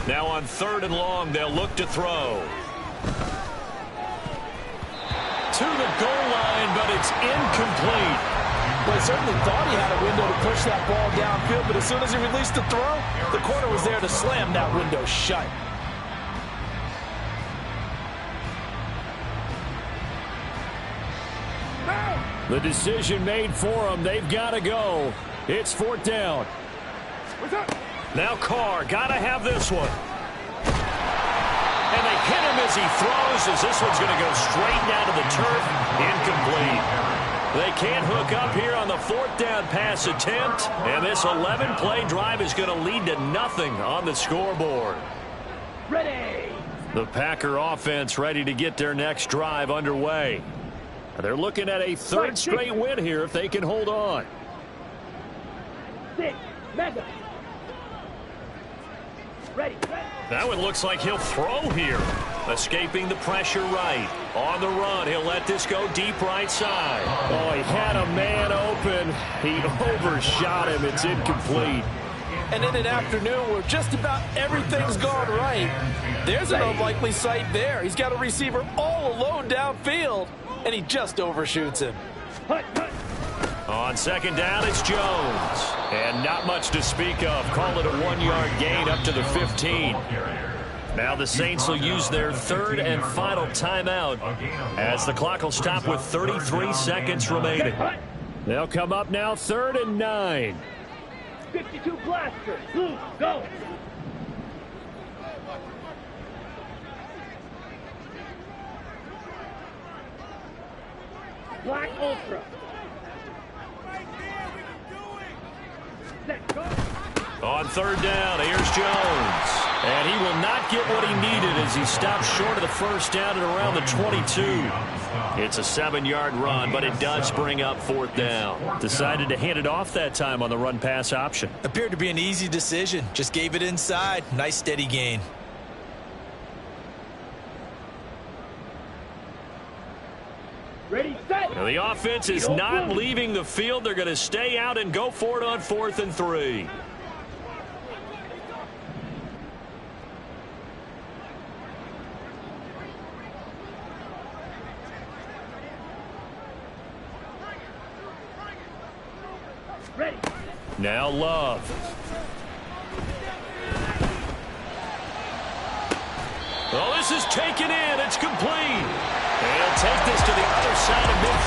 Now on 3rd and long, they'll look to throw. To the goal line, but it's incomplete. Well, he certainly thought he had a window to push that ball downfield, but as soon as he released the throw, the corner was there to slam that window shut. The decision made for them. They've got to go. It's 4th down. Now Carr, got to have this one. And they hit him as he throws, as this one's going to go straight down to the turf. Incomplete. They can't hook up here on the 4th down pass attempt. And this 11-play drive is going to lead to nothing on the scoreboard. Ready. The Packer offense ready to get their next drive underway. They're looking at a 3rd straight win here if they can hold on. 6. Mega. Ready. That one looks like he'll throw here. Escaping the pressure right. On the run, he'll let this go deep right side. Oh, he had a man open. He overshot him. It's incomplete. And in an afternoon where just about everything's gone right, there's an unlikely sight there. He's got a receiver all alone downfield, and he just overshoots him. On second down, it's Jones. And not much to speak of. Call it a 1-yard gain up to the 15. Now the Saints will use their third and final timeout as the clock will stop with 33 seconds remaining. They'll come up now 3rd and 9. 52 blaster. Blue, go. Black Ultra. Set, go. On 3rd down, here's Jones. And he will not get what he needed as he stops short of the first down at around the 22. It's a 7-yard run, but it does bring up 4th down. Decided to hand it off that time on the run-pass option. Appeared to be an easy decision. Just gave it inside. Nice steady gain. Ready, set. Now the offense is not leaving the field. They're going to stay out and go for it on 4th and 3. Ready. Now Love. Oh, this is taken in. It's complete. They'll take this to the other side of midfield.